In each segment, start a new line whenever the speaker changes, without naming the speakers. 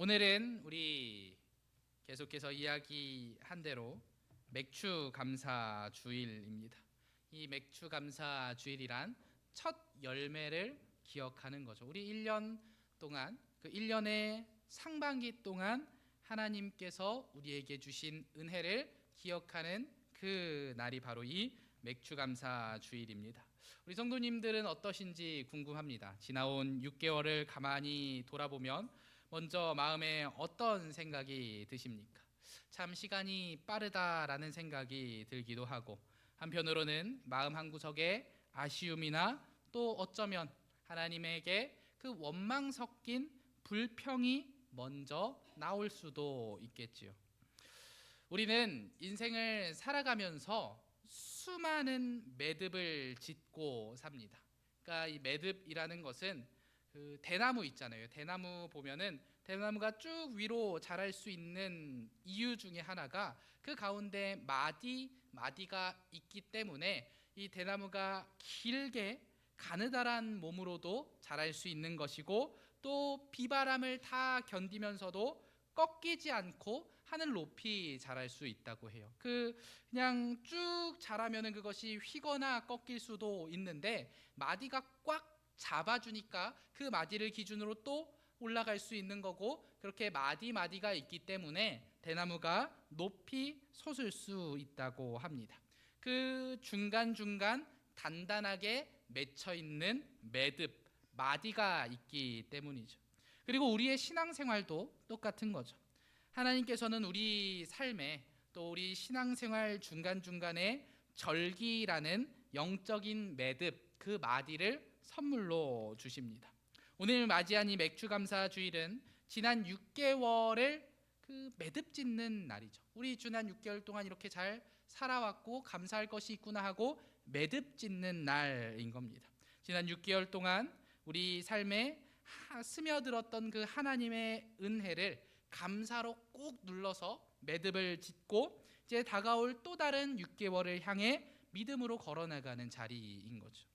오늘은 우리 계속해서 이야기한 대로 맥주 감사 주일입니다. 이 맥주 감사 주일이란 첫 열매를 기억하는 거죠. 우리 1년 동안 그 1년의 상반기 동안 하나님께서 우리에게 주신 은혜를 기억하는 그 날이 바로 이 맥주 감사 주일입니다. 우리 성도님들은 어떠신지 궁금합니다. 지나온 6개월을 가만히 돌아보면 먼저 마음에 어떤 생각이 드십니까? 참 시간이 빠르다라는 생각이 들기도 하고, 한편으로는 마음 한구석에 아쉬움이나 또 어쩌면 하나님에게 그 원망 섞인 불평이 먼저 나올 수도 있겠지요. 우리는 인생을 살아가면서 수많은 매듭을 짓고 삽니다. 그러니까 이 매듭이라는 것은 그 대나무 있잖아요. 대나무 보면은 대나무가 쭉 위로 자랄 수 있는 이유 중에 하나가 그 가운데 마디가 있기 때문에 이 대나무가 길게 가느다란 몸으로도 자랄 수 있는 것이고, 또 비바람을 다 견디면서도 꺾이지 않고 하늘 높이 자랄 수 있다고 해요. 그냥 쭉 자라면은 그것이 휘거나 꺾일 수도 있는데, 마디가 꽉 잡아주니까 그 마디를 기준으로 또 올라갈 수 있는 거고, 그렇게 마디가 있기 때문에 대나무가 높이 솟을 수 있다고 합니다. 그 중간중간 단단하게 맺혀 있는 매듭, 마디가 있기 때문이죠. 그리고 우리의 신앙생활도 똑같은 거죠. 하나님께서는 우리 삶에 또 우리 신앙생활 중간중간에 절기라는 영적인 매듭, 그 마디를 선물로 주십니다. 오늘 맞이한 이 맥주감사 주일은 지난 6개월을 그 매듭 짓는 날이죠. 우리 지난 6개월 동안 이렇게 잘 살아왔고 감사할 것이 있구나 하고 매듭 짓는 날인 겁니다. 지난 6개월 동안 우리 삶에 스며들었던 그 하나님의 은혜를 감사로 꾹 눌러서 매듭을 짓고, 이제 다가올 또 다른 6개월을 향해 믿음으로 걸어나가는 자리인 거죠.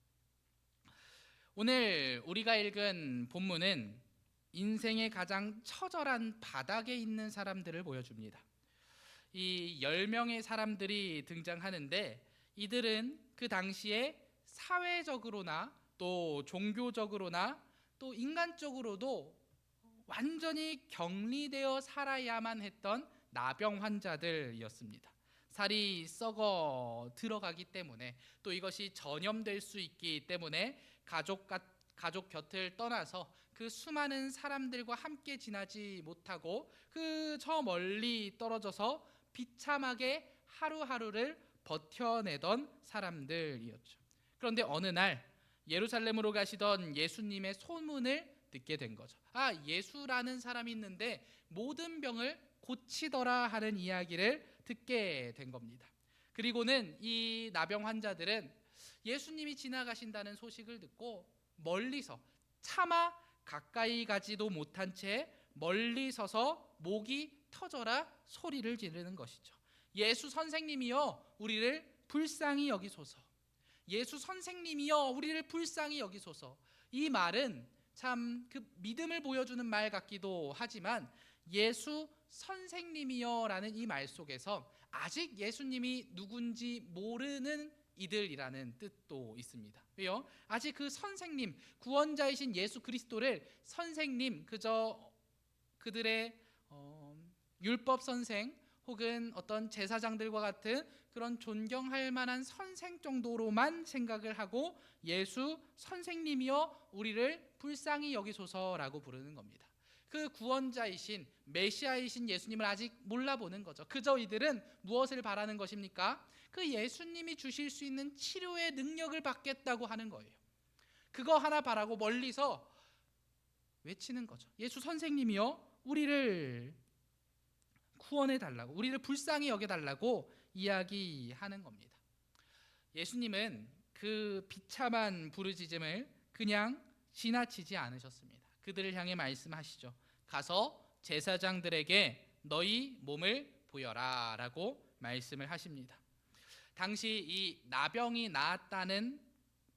오늘 우리가 읽은 본문은 인생의 가장 처절한 바닥에 있는 사람들을 보여줍니다. 이 10명의 사람들이 등장하는데, 이들은 그 당시에 사회적으로나 또 종교적으로나 또 인간적으로도 완전히 격리되어 살아야만 했던 나병 환자들이었습니다. 살이 썩어 들어가기 때문에, 또 이것이 전염될 수 있기 때문에 가족 곁을 떠나서 그 수많은 사람들과 함께 지나지 못하고 그 저 멀리 떨어져서 비참하게 하루하루를 버텨내던 사람들이었죠. 그런데 어느 날 예루살렘으로 가시던 예수님의 소문을 듣게 된 거죠. 예수라는 사람이 있는데 모든 병을 고치더라 하는 이야기를 듣게 된 겁니다. 그리고는 이 나병 환자들은 예수님이 지나가신다는 소식을 듣고 멀리서, 차마 가까이 가지도 못한 채 멀리 서서 목이 터져라 소리를 지르는 것이죠. 예수 선생님이여 우리를 불쌍히 여기소서. 예수 선생님이여 우리를 불쌍히 여기소서. 이 말은 참 그 믿음을 보여주는 말 같기도 하지만, 예수 선생님이여라는 이 말 속에서 아직 예수님이 누군지 모르는 이들이라는 뜻도 있습니다. 왜요? 아직 그 선생님, 구원자이신 예수 그리스도를 선생님, 그저 그들의 율법 선생 혹은 어떤 제사장들과 같은 그런 존경할 만한 선생 정도로만 생각을 하고 예수 선생님이여 우리를 불쌍히 여기소서라고 부르는 겁니다. 그 구원자이신 메시아이신 예수님을 아직 몰라보는 거죠. 그저 이들은 무엇을 바라는 것입니까? 그 예수님이 주실 수 있는 치료의 능력을 받겠다고 하는 거예요. 그거 하나 바라고 멀리서 외치는 거죠. 예수 선생님이여 우리를 구원해 달라고, 우리를 불쌍히 여겨 달라고 이야기하는 겁니다. 예수님은 그 비참한 부르짖음을 그냥 지나치지 않으셨습니다. 그들을 향해 말씀하시죠. 가서 제사장들에게 너희 몸을 보여라 라고 말씀을 하십니다. 당시 이 나병이 나았다는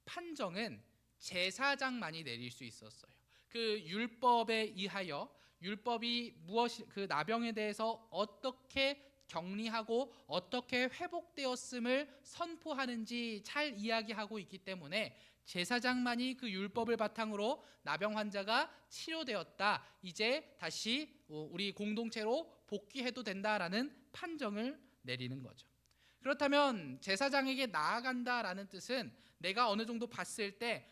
판정은 제사장만이 내릴 수 있었어요. 그 율법에 의하여 율법이 무엇이 그 나병에 대해서 어떻게 격리하고 어떻게 회복되었음을 선포하는지 잘 이야기하고 있기 때문에 제사장만이 그 율법을 바탕으로 나병 환자가 치료되었다, 이제 다시 우리 공동체로 복귀해도 된다라는 판정을 내리는 거죠. 그렇다면 제사장에게 나아간다라는 뜻은 내가 어느 정도 봤을 때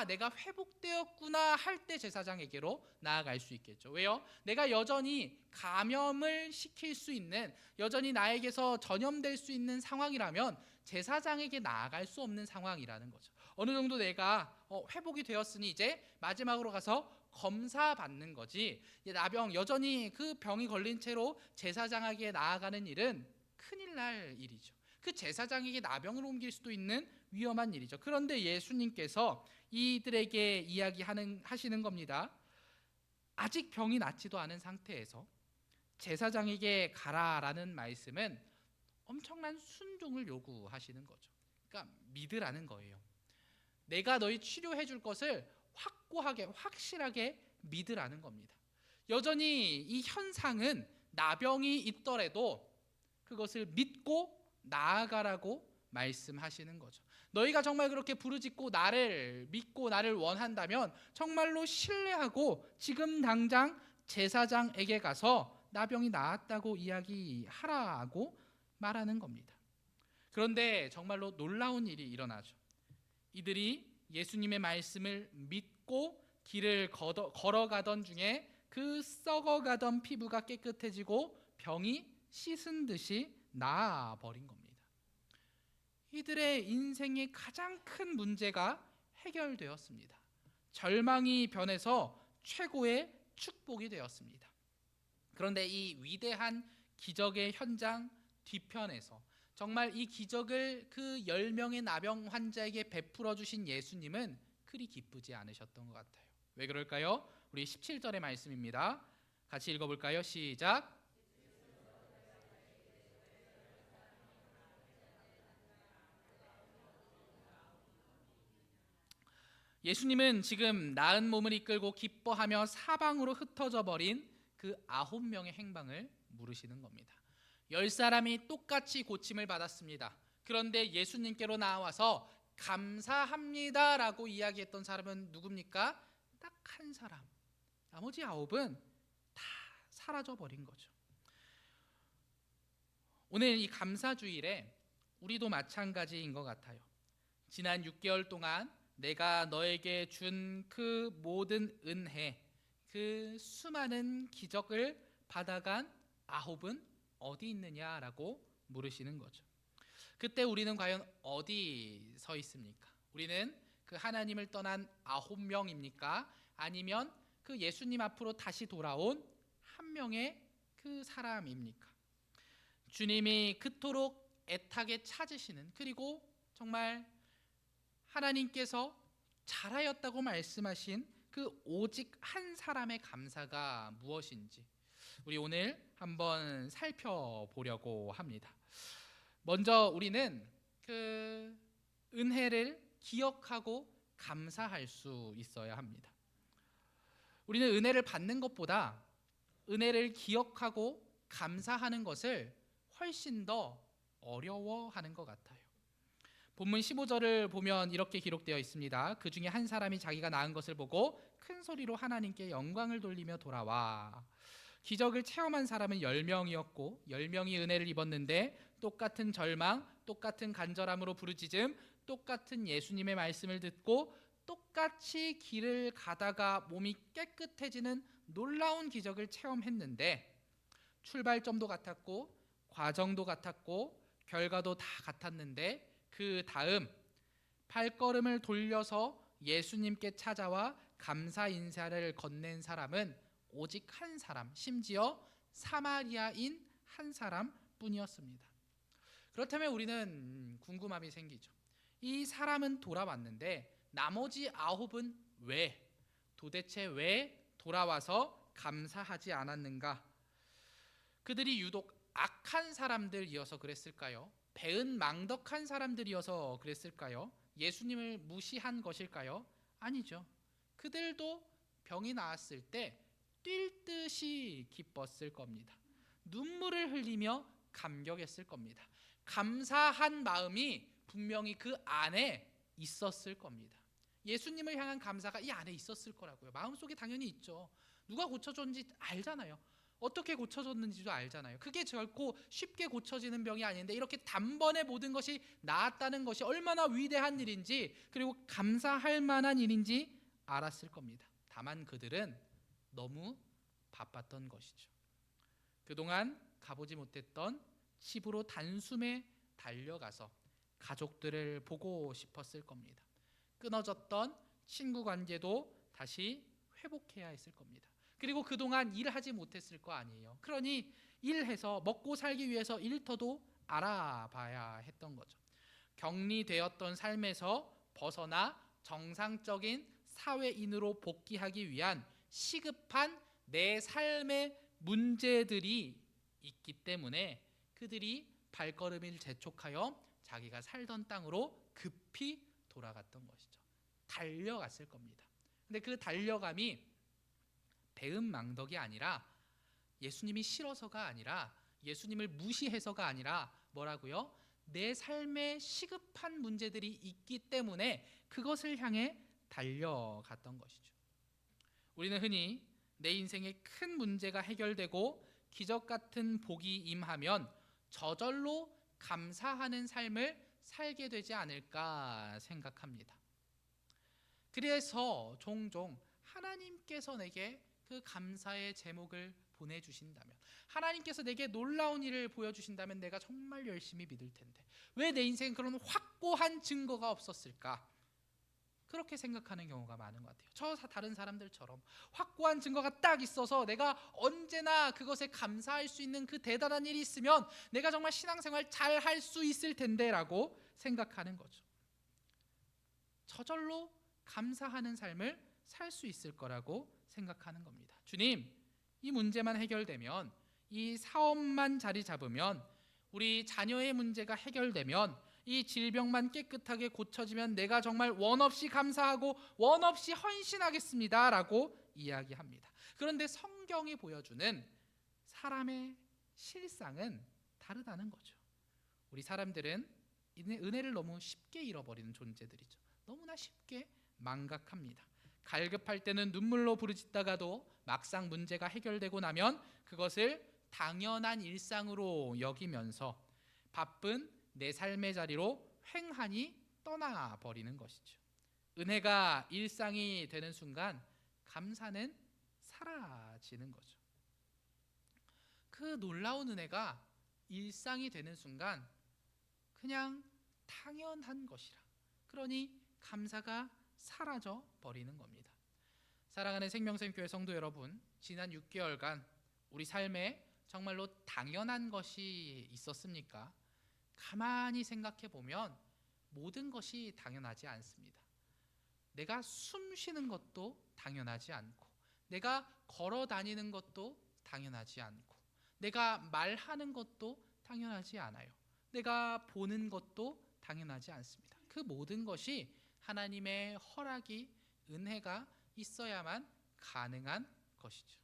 내가 회복되었구나 할 때 제사장에게로 나아갈 수 있겠죠. 왜요? 내가 여전히 감염을 시킬 수 있는, 여전히 나에게서 전염될 수 있는 상황이라면 제사장에게 나아갈 수 없는 상황이라는 거죠. 어느 정도 내가 회복이 되었으니 이제 마지막으로 가서 검사 받는 거지, 나병 여전히 그 병이 걸린 채로 제사장에게 나아가는 일은 큰일 날 일이죠. 그 제사장에게 나병을 옮길 수도 있는 위험한 일이죠. 그런데 예수님께서 이들에게 하시는 겁니다. 아직 병이 낫지도 않은 상태에서 제사장에게 가라라는 말씀은 엄청난 순종을 요구하시는 거죠. 그러니까 믿으라는 거예요. 내가 너희 치료해 줄 것을 확고하게 확실하게 믿으라는 겁니다. 여전히 이 현상은 나병이 있더라도 그것을 믿고 나아가라고 말씀하시는 거죠. 너희가 정말 그렇게 부르짖고 나를 믿고 나를 원한다면 정말로 신뢰하고 지금 당장 제사장에게 가서 나병이 나았다고 이야기하라고 말하는 겁니다. 그런데 정말로 놀라운 일이 일어나죠. 이들이 예수님의 말씀을 믿고 길을 걸어가던 중에 그 썩어가던 피부가 깨끗해지고 병이 씻은 듯이 나아버린 겁니다. 이들의 인생의 가장 큰 문제가 해결되었습니다. 절망이 변해서 최고의 축복이 되었습니다. 그런데 이 위대한 기적의 현장 뒤편에서 정말 이 기적을 그 10명의 나병 환자에게 베풀어 주신 예수님은 그리 기쁘지 않으셨던 것 같아요. 왜 그럴까요? 우리 17절의 말씀입니다. 같이 읽어볼까요? 시작. 예수님은 지금 나은 몸을 이끌고 기뻐하며 사방으로 흩어져 버린 그 9명의 행방을 물으시는 겁니다. 10사람이 똑같이 고침을 받았습니다. 그런데 예수님께로 나와서 감사합니다라고 이야기했던 사람은 누굽니까? 딱 한 사람. 나머지 9은 다 사라져 버린 거죠. 오늘 이 감사주일에 우리도 마찬가지인 것 같아요. 지난 6개월 동안 내가 너에게 준 그 모든 은혜, 그 수많은 기적을 받아간 9은 어디 있느냐라고 물으시는 거죠. 그때 우리는 과연 어디 서 있습니까? 우리는 그 하나님을 떠난 9명입니까? 아니면 그 예수님 앞으로 다시 돌아온 한 명의 그 사람입니까? 주님이 그토록 애타게 찾으시는, 그리고 정말 하나님께서 잘하였다고 말씀하신 그 오직 한 사람의 감사가 무엇인지 우리 오늘 한번 살펴보려고 합니다. 먼저 우리는 그 은혜를 기억하고 감사할 수 있어야 합니다. 우리는 은혜를 받는 것보다 은혜를 기억하고 감사하는 것을 훨씬 더 어려워하는 것 같아요. 본문 15절을 보면 이렇게 기록되어 있습니다. 그 중에 한 사람이 자기가 낳은 것을 보고 큰 소리로 하나님께 영광을 돌리며 돌아와. 기적을 체험한 사람은 10명이었고 10명이 은혜를 입었는데 똑같은 절망, 똑같은 간절함으로 부르짖음, 똑같은 예수님의 말씀을 듣고 똑같이 길을 가다가 몸이 깨끗해지는 놀라운 기적을 체험했는데 출발점도 같았고 과정도 같았고 결과도 다 같았는데 그 다음 발걸음을 돌려서 예수님께 찾아와 감사 인사를 건넨 사람은 오직 한 사람, 심지어 사마리아인 한 사람뿐이었습니다. 그렇다면 우리는 궁금함이 생기죠. 이 사람은 돌아왔는데 나머지 9은 도대체 왜 돌아와서 감사하지 않았는가? 그들이 유독 악한 사람들이어서 그랬을까요? 배은망덕한 사람들이어서 그랬을까요? 예수님을 무시한 것일까요? 아니죠. 그들도 병이 나았을 때 뛸 듯이 기뻤을 겁니다. 눈물을 흘리며 감격했을 겁니다. 감사한 마음이 분명히 그 안에 있었을 겁니다. 예수님을 향한 감사가 이 안에 있었을 거라고요. 마음속에 당연히 있죠. 누가 고쳐줬는지 알잖아요. 어떻게 고쳐졌는지도 알잖아요. 그게 결코 쉽게 고쳐지는 병이 아닌데 이렇게 단번에 모든 것이 나았다는 것이 얼마나 위대한 일인지, 그리고 감사할 만한 일인지 알았을 겁니다. 다만 그들은 너무 바빴던 것이죠. 그동안 가보지 못했던 집으로 단숨에 달려가서 가족들을 보고 싶었을 겁니다. 끊어졌던 친구 관계도 다시 회복해야 했을 겁니다. 그리고 그동안 일하지 못했을 거 아니에요. 그러니 일해서 먹고 살기 위해서 일터도 알아봐야 했던 거죠. 격리되었던 삶에서 벗어나 정상적인 사회인으로 복귀하기 위한 시급한 내 삶의 문제들이 있기 때문에 그들이 발걸음을 재촉하여 자기가 살던 땅으로 급히 돌아갔던 것이죠. 달려갔을 겁니다. 근데 그 달려감이 배은망덕이 아니라, 예수님이 싫어서가 아니라, 예수님을 무시해서가 아니라 뭐라고요? 내 삶에 시급한 문제들이 있기 때문에 그것을 향해 달려갔던 것이죠. 우리는 흔히 내 인생에 큰 문제가 해결되고 기적 같은 복이 임하면 저절로 감사하는 삶을 살게 되지 않을까 생각합니다. 그래서 종종 하나님께서 내게 그 감사의 제목을 보내주신다면, 하나님께서 내게 놀라운 일을 보여주신다면 내가 정말 열심히 믿을 텐데 왜 내 인생에 그런 확고한 증거가 없었을까? 그렇게 생각하는 경우가 많은 것 같아요. 저 다른 사람들처럼 확고한 증거가 딱 있어서 내가 언제나 그것에 감사할 수 있는 그 대단한 일이 있으면 내가 정말 신앙생활 잘 할 수 있을 텐데 라고 생각하는 거죠. 저절로 감사하는 삶을 살 수 있을 거라고 생각하는 겁니다. 주님, 이 문제만 해결되면, 이 사업만 자리 잡으면, 우리 자녀의 문제가 해결되면, 이 질병만 깨끗하게 고쳐지면 내가 정말 원 없이 감사하고 원 없이 헌신하겠습니다 라고 이야기합니다. 그런데 성경이 보여주는 사람의 실상은 다르다는 거죠. 우리 사람들은 은혜를 너무 쉽게 잃어버리는 존재들이죠. 너무나 쉽게 망각합니다. 갈급할 때는 눈물로 부르짖다가도 막상 문제가 해결되고 나면 그것을 당연한 일상으로 여기면서 바쁜 내 삶의 자리로 횡하니 떠나버리는 것이죠. 은혜가 일상이 되는 순간 감사는 사라지는 거죠. 그 놀라운 은혜가 일상이 되는 순간 그냥 당연한 것이라, 그러니 감사가 사라져 버리는 겁니다. 사랑하는 생명샘교회 성도 여러분, 지난 6개월간 우리 삶에 정말로 당연한 것이 있었습니까? 가만히 생각해 보면 모든 것이 당연하지 않습니다. 내가 숨 쉬는 것도 당연하지 않고, 내가 걸어 다니는 것도 당연하지 않고, 내가 말하는 것도 당연하지 않아요. 내가 보는 것도 당연하지 않습니다. 그 모든 것이 하나님의 허락이, 은혜가 있어야만 가능한 것이죠.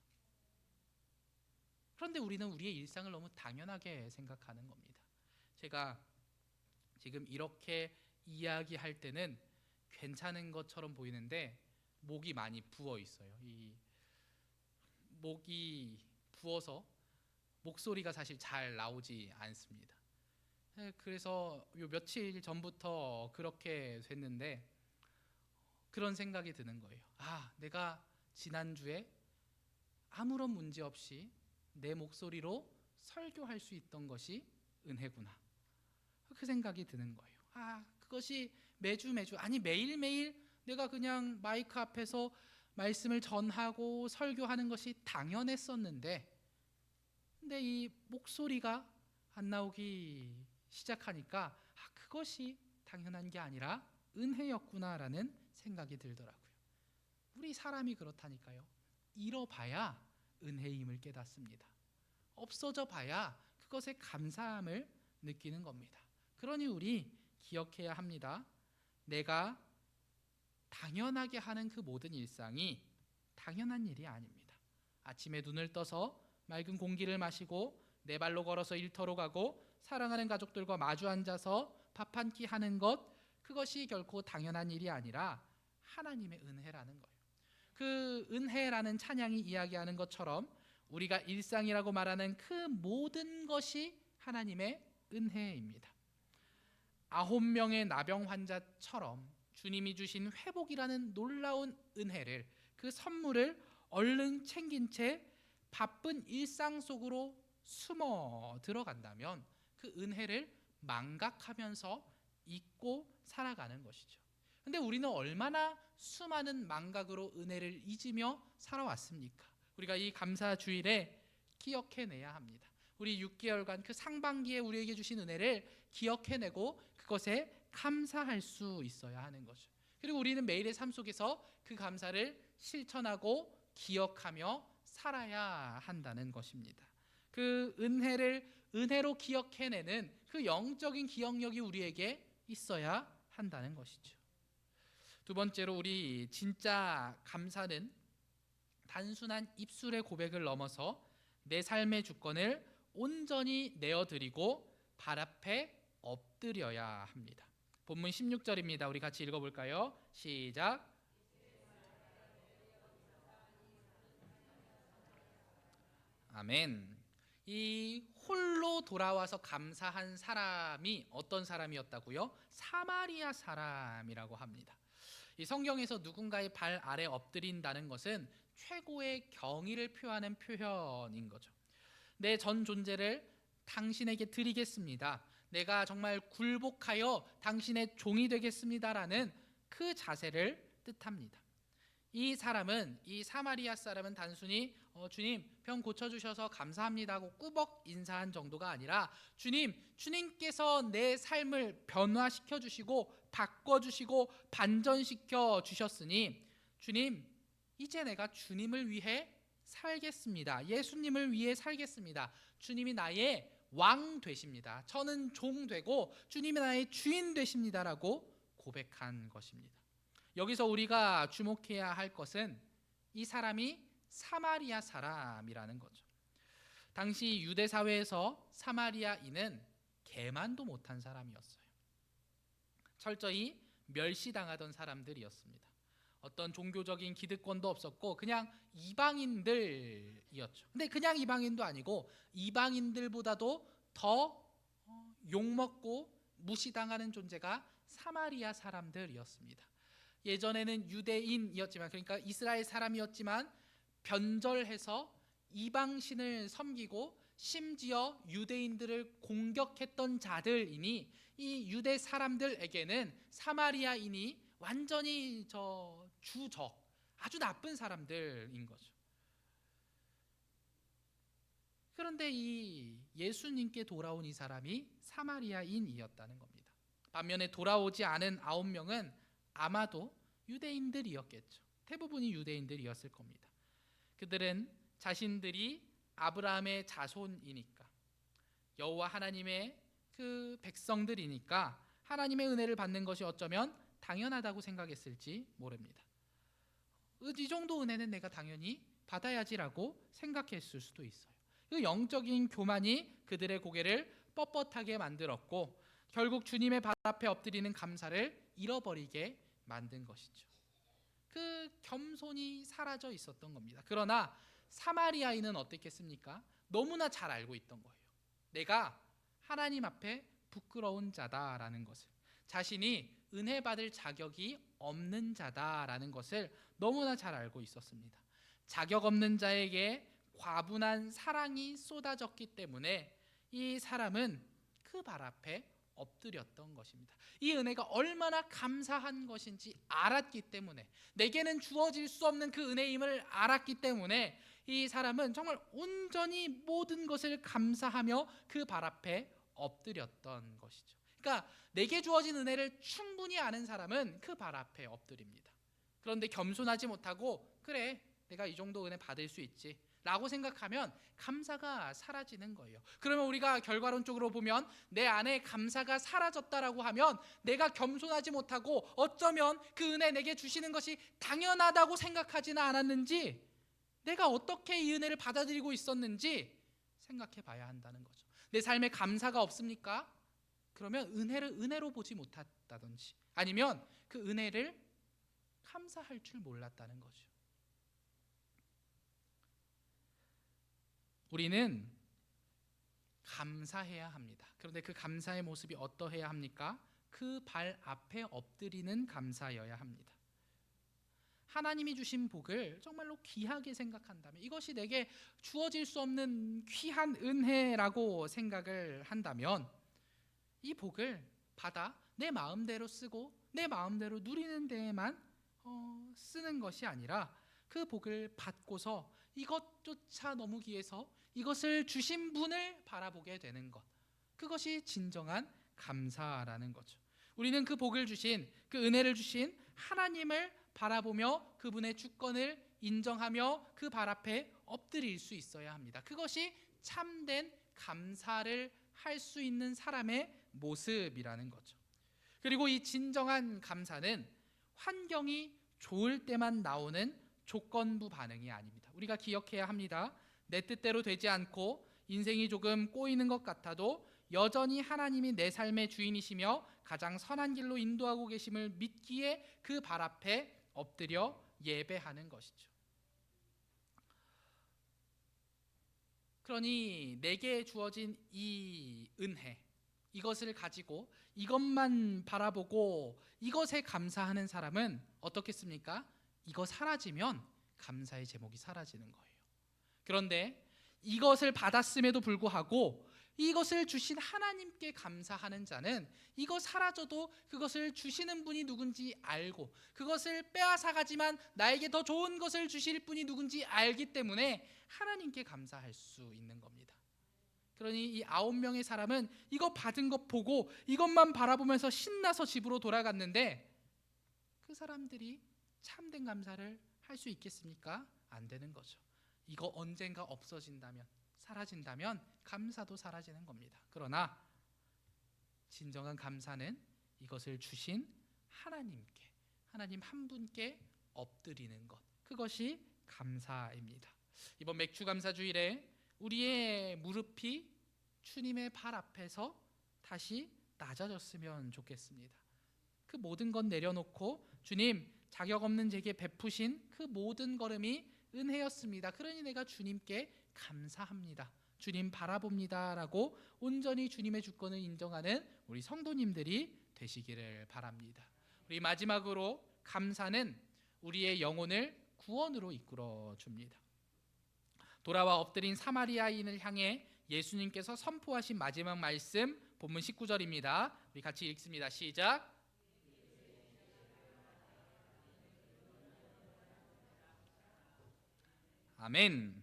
그런데 우리는 우리의 일상을 너무 당연하게 생각하는 겁니다. 제가 지금 이렇게 이야기할 때는 괜찮은 것처럼 보이는데 목이 많이 부어 있어요. 이 목이 부어서 목소리가 사실 잘 나오지 않습니다. 그래서 요 며칠 전부터 그렇게 됐는데 그런 생각이 드는 거예요. 아, 내가 지난주에 아무런 문제 없이 내 목소리로 설교할 수 있던 것이 은혜구나. 그 생각이 드는 거예요. 아, 그것이 매주 아니 매일매일 내가 그냥 마이크 앞에서 말씀을 전하고 설교하는 것이 당연했었는데, 근데 이 목소리가 안 나오기 시작하니까 그것이 당연한 게 아니라 은혜였구나라는 생각이 들더라고요. 우리 사람이 그렇다니까요. 잃어봐야 은혜임을 깨닫습니다. 없어져 봐야 그것의 감사함을 느끼는 겁니다. 그러니 우리 기억해야 합니다. 내가 당연하게 하는 그 모든 일상이 당연한 일이 아닙니다. 아침에 눈을 떠서 맑은 공기를 마시고 내 발로 걸어서 일터로 가고 사랑하는 가족들과 마주 앉아서 밥 한 끼 하는 것, 그것이 결코 당연한 일이 아니라 하나님의 은혜라는 거예요. 그 은혜라는 찬양이 이야기하는 것처럼 우리가 일상이라고 말하는 그 모든 것이 하나님의 은혜입니다. 9명의 나병 환자처럼 주님이 주신 회복이라는 놀라운 은혜를, 그 선물을 얼른 챙긴 채 바쁜 일상 속으로 숨어 들어간다면 그 은혜를 망각하면서 잊고 살아가는 것이죠. 근데 우리는 얼마나 수많은 망각으로 은혜를 잊으며 살아왔습니까? 우리가 이 감사 주일에 기억해내야 합니다. 우리 6개월간 그 상반기에 우리에게 주신 은혜를 기억해내고 그것에 감사할 수 있어야 하는 거죠. 그리고 우리는 매일의 삶 속에서 그 감사를 실천하고 기억하며 살아야 한다는 것입니다. 그 은혜를 은혜로 기억해내는 그 영적인 기억력이 우리에게 있어야 한다는 것이죠. 두 번째로, 우리 진짜 감사는 단순한 입술의 고백을 넘어서 내 삶의 주권을 온전히 내어드리고 발 앞에 엎드려야 합니다. 본문 16절입니다. 우리 같이 읽어볼까요? 시작. 아멘. 이 홀로 돌아와서 감사한 사람이 어떤 사람이었다고요? 사마리아 사람이라고 합니다. 이 성경에서 누군가의 발 아래 엎드린다는 것은 최고의 경의를 표하는 표현인 거죠. 내 전 존재를 당신에게 드리겠습니다. 내가 정말 굴복하여 당신의 종이 되겠습니다라는 그 자세를 뜻합니다. 이 사람은, 이 사마리아 사람은 단순히 주님 병 고쳐주셔서 감사합니다 하고 꾸벅 인사한 정도가 아니라, 주님께서 내 삶을 변화시켜 주시고 바꿔주시고 반전시켜 주셨으니 주님, 이제 내가 주님을 위해 살겠습니다. 예수님을 위해 살겠습니다. 주님이 나의 왕 되십니다. 저는 종 되고 주님이 나의 주인 되십니다라고 고백한 것입니다. 여기서 우리가 주목해야 할 것은 이 사람이 사마리아 사람이라는 거죠. 당시 유대 사회에서 사마리아인은 개만도 못한 사람이었어요. 철저히 멸시당하던 사람들이었습니다. 어떤 종교적인 기득권도 없었고 그냥 이방인들이었죠. 근데 그냥 이방인도 아니고 이방인들보다도 더 욕먹고 무시당하는 존재가 사마리아 사람들이었습니다. 예전에는 유대인이었지만, 그러니까 이스라엘 사람이었지만 변절해서 이방신을 섬기고 심지어 유대인들을 공격했던 자들이니 이 유대 사람들에게는 사마리아인이 완전히 주적, 아주 나쁜 사람들인 거죠. 그런데 이 예수님께 돌아온 이 사람이 사마리아인이었다는 겁니다. 반면에 돌아오지 않은 9명은 아마도 유대인들이었겠죠. 대부분이 유대인들이었을 겁니다. 그들은 자신들이 아브라함의 자손이니까, 여호와 하나님의 그 백성들이니까 하나님의 은혜를 받는 것이 어쩌면 당연하다고 생각했을지 모릅니다. 이 정도 은혜는 내가 당연히 받아야지라고 생각했을 수도 있어요. 그 영적인 교만이 그들의 고개를 뻣뻣하게 만들었고 결국 주님의 발 앞에 엎드리는 감사를 잃어버리게 만든 것이죠. 그 겸손이 사라져 있었던 겁니다. 그러나 사마리아인은 어땠겠습니까? 너무나 잘 알고 있던 거예요. 내가 하나님 앞에 부끄러운 자다라는 것을, 자신이 은혜 받을 자격이 없는 자다라는 것을 너무나 잘 알고 있었습니다. 자격 없는 자에게 과분한 사랑이 쏟아졌기 때문에 이 사람은 그 발 앞에 엎드렸던 것입니다. 이 은혜가 얼마나 감사한 것인지 알았기 때문에, 내게는 주어질 수 없는 그 은혜임을 알았기 때문에 이 사람은 정말 온전히 모든 것을 감사하며 그 발 앞에 엎드렸던 것이죠. 그러니까 내게 주어진 은혜를 충분히 아는 사람은 그 발 앞에 엎드립니다. 그런데 겸손하지 못하고 그래, 내가 이 정도 은혜 받을 수 있지 라고 생각하면 감사가 사라지는 거예요. 그러면 우리가 결과론적으로 보면 내 안에 감사가 사라졌다라고 하면 내가 겸손하지 못하고 어쩌면 그 은혜 내게 주시는 것이 당연하다고 생각하지는 않았는지 내가 어떻게 이 은혜를 받아들이고 있었는지 생각해 봐야 한다는 거죠. 내 삶에 감사가 없습니까? 그러면 은혜를 은혜로 보지 못했다든지, 아니면 그 은혜를 감사할 줄 몰랐다는 거죠. 우리는 감사해야 합니다. 그런데 그 감사의 모습이 어떠해야 합니까? 그 발 앞에 엎드리는 감사여야 합니다. 하나님이 주신 복을 정말로 귀하게 생각한다면, 이것이 내게 주어질 수 없는 귀한 은혜라고 생각을 한다면, 이 복을 받아 내 마음대로 쓰고 내 마음대로 누리는 데에만 쓰는 것이 아니라, 그 복을 받고서 이것조차 너무 귀해서 이것을 주신 분을 바라보게 되는 것, 그것이 진정한 감사라는 거죠. 우리는 그 복을 주신, 그 은혜를 주신 하나님을 바라보며 그분의 주권을 인정하며 그 발 앞에 엎드릴 수 있어야 합니다. 그것이 참된 감사를 할 수 있는 사람의 모습이라는 거죠. 그리고 이 진정한 감사는 환경이 좋을 때만 나오는 조건부 반응이 아닙니다. 우리가 기억해야 합니다. 내 뜻대로 되지 않고 인생이 조금 꼬이는 것 같아도 여전히 하나님이 내 삶의 주인이시며 가장 선한 길로 인도하고 계심을 믿기에 그 발 앞에 엎드려 예배하는 것이죠. 그러니 내게 주어진 이 은혜, 이것을 가지고 이것만 바라보고 이것에 감사하는 사람은 어떻겠습니까? 이거 사라지면 감사의 제목이 사라지는 거예요. 그런데 이것을 받았음에도 불구하고 이것을 주신 하나님께 감사하는 자는 이거 사라져도 그것을 주시는 분이 누군지 알고, 그것을 빼앗아가지만 나에게 더 좋은 것을 주실 분이 누군지 알기 때문에 하나님께 감사할 수 있는 겁니다. 그러니 이 9명의 사람은 이거 받은 것 보고 이것만 바라보면서 신나서 집으로 돌아갔는데, 그 사람들이 참된 감사를 할 수 있겠습니까? 안 되는 거죠. 이거 언젠가 없어진다면, 사라진다면 감사도 사라지는 겁니다. 그러나 진정한 감사는 이것을 주신 하나님께, 하나님 한 분께 엎드리는 것, 그것이 감사입니다. 이번 맥주감사주일에 우리의 무릎이 주님의 발 앞에서 다시 낮아졌으면 좋겠습니다. 그 모든 것 내려놓고 주님, 자격 없는 제게 베푸신 그 모든 걸음이 은혜였습니다. 그러니 내가 주님께 감사합니다, 주님 바라봅니다 라고 온전히 주님의 주권을 인정하는 우리 성도님들이 되시기를 바랍니다. 우리 마지막으로, 감사는 우리의 영혼을 구원으로 이끌어 줍니다. 돌아와 엎드린 사마리아인을 향해 예수님께서 선포하신 마지막 말씀, 본문 19절입니다. 우리 같이 읽습니다. 시작. 아멘.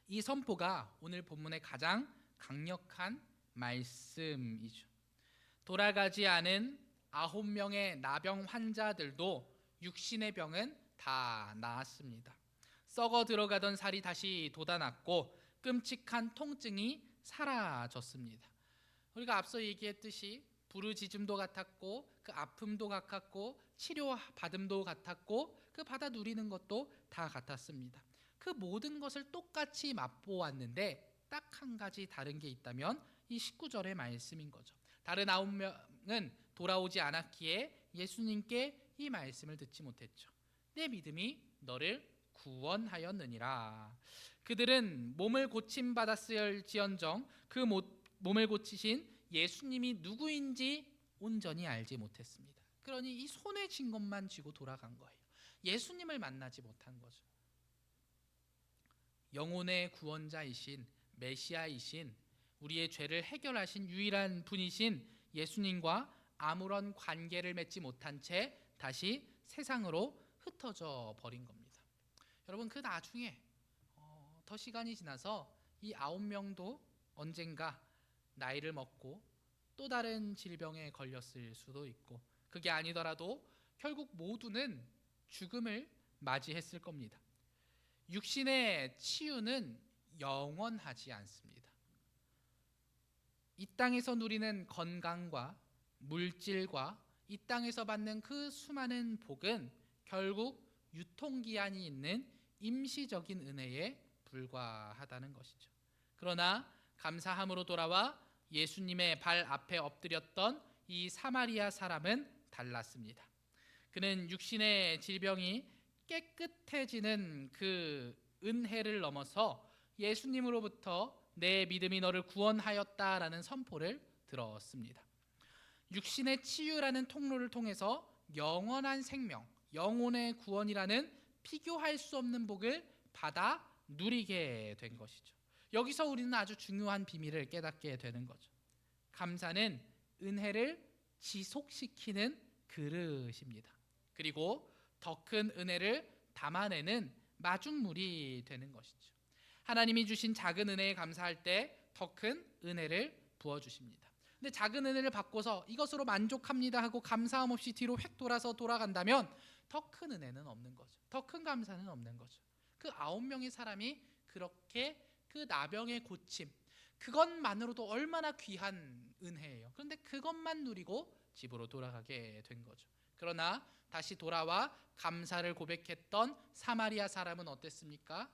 이 선포가 오늘 본문의 가장 강력한 말씀이죠. 돌아가지 않은 9명의 나병 환자들도 육신의 병은 다 나았습니다. 썩어 들어가던 살이 다시 돋아났고 끔찍한 통증이 사라졌습니다. 우리가 앞서 얘기했듯이 부르짖음도 같았고, 그 아픔도 같았고, 치료받음도 같았고, 그 받아 누리는 것도 다 같았습니다. 그 모든 것을 똑같이 맛보았는데 딱 한 가지 다른 게 있다면 이 19절의 말씀인 거죠. 다른 9명은 돌아오지 않았기에 예수님께 이 말씀을 듣지 못했죠. 내 믿음이 너를 구원하였느니라. 그들은 몸을 고침받았을지언정 그 몸을 고치신 예수님이 누구인지 온전히 알지 못했습니다. 그러니 이 손에 쥔 것만 쥐고 돌아간 거예요. 예수님을 만나지 못한 거죠. 영혼의 구원자이신 메시아이신, 우리의 죄를 해결하신 유일한 분이신 예수님과 아무런 관계를 맺지 못한 채 다시 세상으로 흩어져 버린 겁니다. 여러분, 그 나중에 더 시간이 지나서 이 9명도 언젠가 나이를 먹고 또 다른 질병에 걸렸을 수도 있고, 그게 아니더라도 결국 모두는 죽음을 맞이했을 겁니다. 육신의 치유는 영원하지 않습니다. 이 땅에서 누리는 건강과 물질과 이 땅에서 받는 그 수많은 복은 결국 유통기한이 있는 임시적인 은혜에 불과하다는 것이죠. 그러나 감사함으로 돌아와 예수님의 발 앞에 엎드렸던 이 사마리아 사람은 달랐습니다. 그는 육신의 질병이 깨끗해지는 그 은혜를 넘어서 예수님으로부터 내 믿음이 너를 구원하였다라는 선포를 들었습니다. 육신의 치유라는 통로를 통해서 영원한 생명, 영혼의 구원이라는 비교할 수 없는 복을 받아 누리게 된 것이죠. 여기서 우리는 아주 중요한 비밀을 깨닫게 되는 거죠. 감사는 은혜를 지속시키는 그릇입니다. 그리고 더 큰 은혜를 담아내는 마중물이 되는 것이죠. 하나님이 주신 작은 은혜에 감사할 때 더 큰 은혜를 부어주십니다. 근데 작은 은혜를 받고서 이것으로 만족합니다 하고 감사함 없이 뒤로 획 돌아서 돌아간다면 더 큰 은혜는 없는 거죠. 더 큰 감사는 없는 거죠. 그 9명의 사람이 그렇게 그 나병의 고침, 그것만으로도 얼마나 귀한 은혜예요. 그런데 그것만 누리고 집으로 돌아가게 된 거죠. 그러나 다시 돌아와 감사를 고백했던 사마리아 사람은 어땠습니까?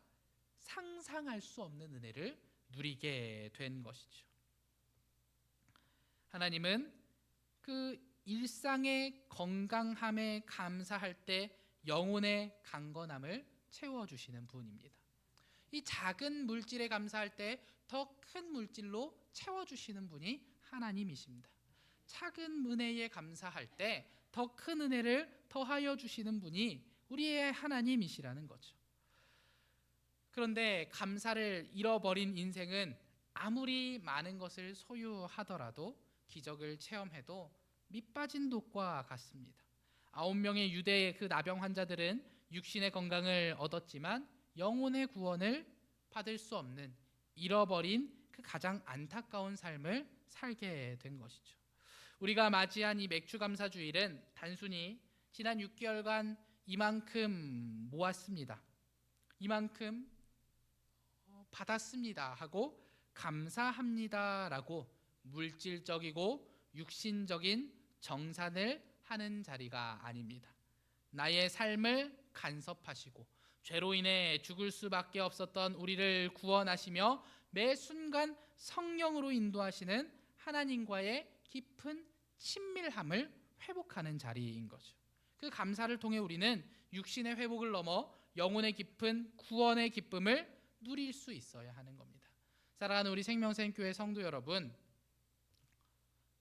상상할 수 없는 은혜를 누리게 된 것이죠. 하나님은 그 일상의 건강함에 감사할 때 영혼의 강건함을 채워주시는 분입니다. 이 작은 물질에 감사할 때 더 큰 물질로 채워주시는 분이 하나님이십니다. 작은 은혜에 감사할 때 더 큰 은혜를 더하여 주시는 분이 우리의 하나님이시라는 거죠. 그런데 감사를 잃어버린 인생은 아무리 많은 것을 소유하더라도 기적을 체험해도 밑빠진 독과 같습니다. 9명의 유대의 그 나병 환자들은 육신의 건강을 얻었지만 영혼의 구원을 받을 수 없는 잃어버린 그 가장 안타까운 삶을 살게 된 것이죠. 우리가 맞이한 이 맥주감사주일은 단순히 지난 6개월간 이만큼 모았습니다, 이만큼 받았습니다 하고 감사합니다라고 물질적이고 육신적인 정산을 하는 자리가 아닙니다. 나의 삶을 간섭하시고 죄로 인해 죽을 수밖에 없었던 우리를 구원하시며 매 순간 성령으로 인도하시는 하나님과의 깊은 친밀함을 회복하는 자리인 거죠. 그 감사를 통해 우리는 육신의 회복을 넘어 영혼의 깊은 구원의 기쁨을 누릴 수 있어야 하는 겁니다. 사랑하는 우리 생명샘교회 성도 여러분,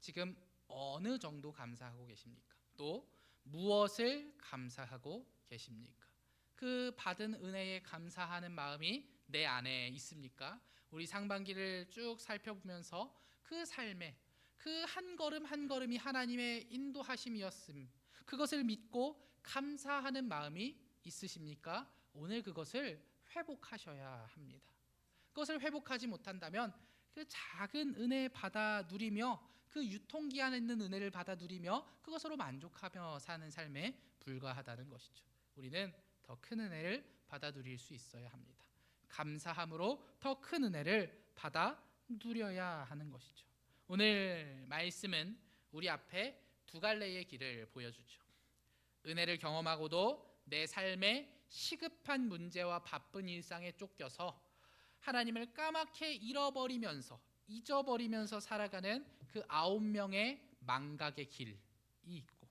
지금 어느 정도 감사하고 계십니까? 또 무엇을 감사하고 계십니까? 그 받은 은혜에 감사하는 마음이 내 안에 있습니까? 우리 상반기를 쭉 살펴보면서 그 삶에 그 한 걸음 한 걸음이 하나님의 인도하심이었음, 그것을 믿고 감사하는 마음이 있으십니까? 오늘 그것을 회복하셔야 합니다. 그것을 회복하지 못한다면 그 작은 은혜 받아 누리며 그 유통기한에 있는 은혜를 받아 누리며 그것으로 만족하며 사는 삶에 불과하다는 것이죠. 우리는 더 큰 은혜를 받아 누릴 수 있어야 합니다. 감사함으로 더 큰 은혜를 받아 누려야 하는 것이죠. 오늘 말씀은 우리 앞에 두 갈래의 길을 보여주죠. 은혜를 경험하고도 내 삶의 시급한 문제와 바쁜 일상에 쫓겨서 하나님을 까맣게 잊어버리면서 살아가는 그 9명의 망각의 길이 있고,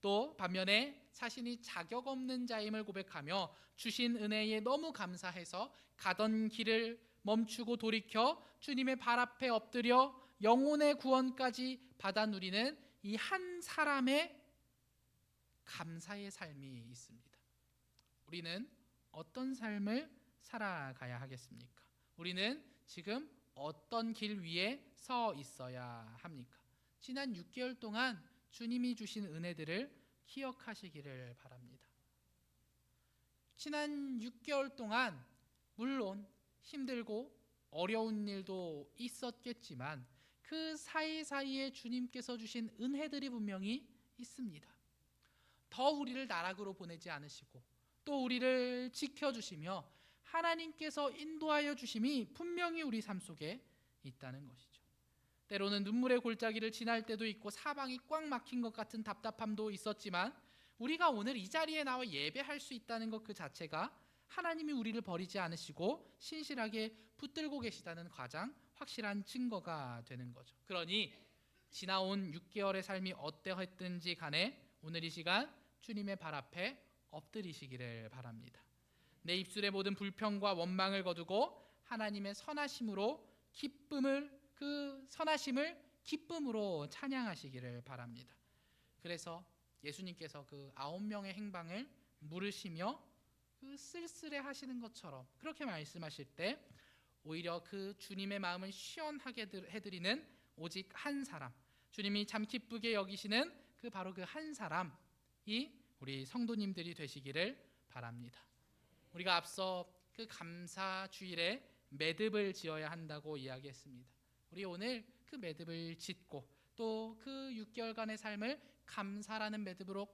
또 반면에 자신이 자격 없는 자임을 고백하며 주신 은혜에 너무 감사해서 가던 길을 멈추고 돌이켜 주님의 발 앞에 엎드려 영혼의 구원까지 받아 누리는 이 한 사람의 감사의 삶이 있습니다. 우리는 어떤 삶을 살아가야 하겠습니까? 우리는 지금 어떤 길 위에 서 있어야 합니까? 지난 6개월 동안 주님이 주신 은혜들을 기억하시기를 바랍니다. 지난 6개월 동안 물론 힘들고 어려운 일도 있었겠지만 그 사이사이에 주님께서 주신 은혜들이 분명히 있습니다. 더 우리를 나락으로 보내지 않으시고 또 우리를 지켜주시며 하나님께서 인도하여 주심이 분명히 우리 삶 속에 있다는 것이죠. 때로는 눈물의 골짜기를 지날 때도 있고 사방이 꽉 막힌 것 같은 답답함도 있었지만 우리가 오늘 이 자리에 나와 예배할 수 있다는 것 그 자체가 하나님이 우리를 버리지 않으시고 신실하게 붙들고 계시다는 가장 확실한 증거가 되는 거죠. 그러니 지나온 6개월의 삶이 어떠했든지 간에 오늘 이 시간 주님의 발 앞에 엎드리시기를 바랍니다. 내 입술의 모든 불평과 원망을 거두고 하나님의 선하심으로 그 선하심을 기쁨으로 찬양하시기를 바랍니다. 그래서 예수님께서 그 9명의 행방을 물으시며 그 쓸쓸해 하시는 것처럼 그렇게 말씀하실 때 오히려 그 주님의 마음을 시원하게 해드리는 오직 한 사람, 주님이 참 기쁘게 여기시는 바로 그 한 사람이 우리 성도님들이 되시기를 바랍니다. 우리가 앞서 그 감사 주일에 매듭을 지어야 한다고 이야기했습니다. 우리 오늘 그 매듭을 짓고 또 그 6개월간의 삶을 감사라는 매듭으로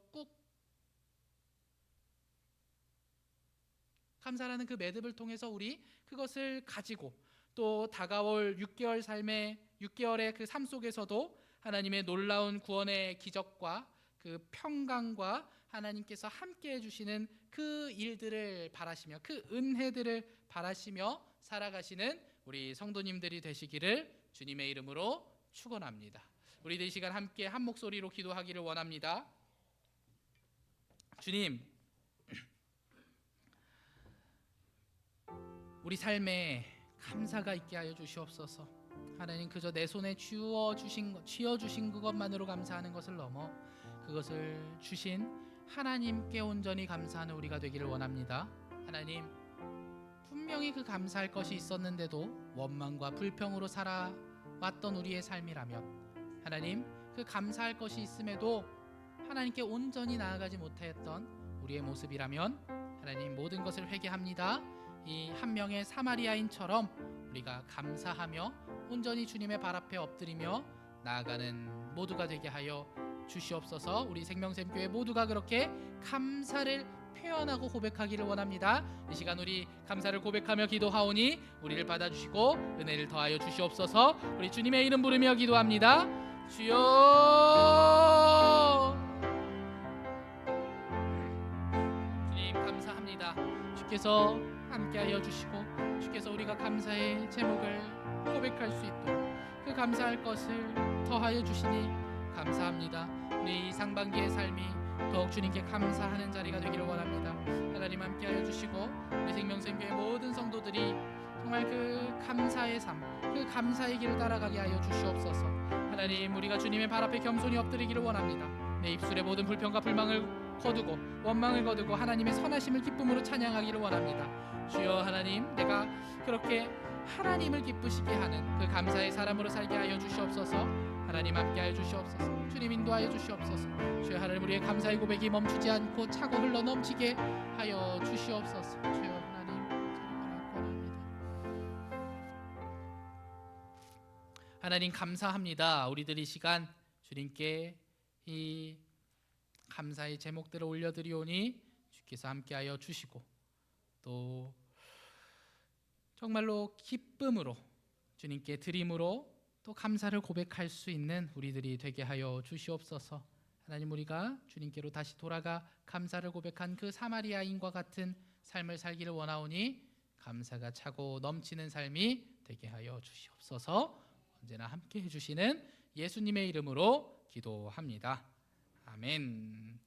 감사라는 그 매듭을 통해서 우리 그것을 가지고 또 다가올 6개월의 그 삶 속에서도 하나님의 놀라운 구원의 기적과 그 평강과 하나님께서 함께 해주시는 그 일들을 바라시며 그 은혜들을 바라시며 살아가시는 우리 성도님들이 되시기를 주님의 이름으로 축원합니다. 우리들 이 시간 함께 한 목소리로 기도하기를 원합니다. 주님, 우리 삶에 감사가 있게 하여 주시옵소서. 하나님, 그저 내 손에 쥐어주신 그것만으로 감사하는 것을 넘어 그것을 주신 하나님께 온전히 감사하는 우리가 되기를 원합니다. 하나님, 분명히 그 감사할 것이 있었는데도 원망과 불평으로 살아왔던 우리의 삶이라면, 하나님, 그 감사할 것이 있음에도 하나님께 온전히 나아가지 못했던 우리의 모습이라면 하나님, 모든 것을 회개합니다. 이 한 명의 사마리아인처럼 우리가 감사하며 온전히 주님의 발 앞에 엎드리며 나아가는 모두가 되게 하여 주시옵소서. 우리 생명샘교회 모두가 그렇게 감사를 표현하고 고백하기를 원합니다. 이 시간 우리 감사를 고백하며 기도하오니 우리를 받아주시고 은혜를 더하여 주시옵소서. 우리 주님의 이름 부르며 기도합니다. 주여, 주님 감사합니다. 주께서 함께하여 주시고 주께서 우리가 감사의 제목을 고백할 수 있도록 그 감사할 것을 더하여 주시니 감사합니다. 우리 상반기의 삶이 더욱 주님께 감사하는 자리가 되기를 원합니다. 하나님 함께하여 주시고 우리 생명샘교회 모든 성도들이 정말 그 감사의 삶, 그 감사의 길을 따라가게 하여 주시옵소서. 하나님, 우리가 주님의 발 앞에 겸손히 엎드리기를 원합니다. 내 입술의 모든 불평과 불망을 거두고 원망을 거두고 하나님의 선하심을 기쁨으로 찬양하기를 원합니다. 주여, 하나님, 내가 그렇게 하나님을 기쁘시게 하는 그 감사의 사람으로 살게 하여 주시옵소서. 하나님 함께하여 주시옵소서. 주님 인도하여 주시옵소서. 주여, 하나님, 우리의 감사의 고백이 멈추지 않고 차고 흘러 넘치게 하여 주시옵소서. 주여, 하나님, 권합니다. 하나님 감사합니다. 우리들 이 시간 주님께 이 감사의 제목들을 올려드리오니 주께서 함께하여 주시고 또 정말로 기쁨으로 주님께 드림으로 또 감사를 고백할 수 있는 우리들이 되게 하여 주시옵소서. 하나님, 우리가 주님께로 다시 돌아가 감사를 고백한 그 사마리아인과 같은 삶을 살기를 원하오니 감사가 차고 넘치는 삶이 되게 하여 주시옵소서. 언제나 함께 해주시는 예수님의 이름으로 기도합니다. 아멘.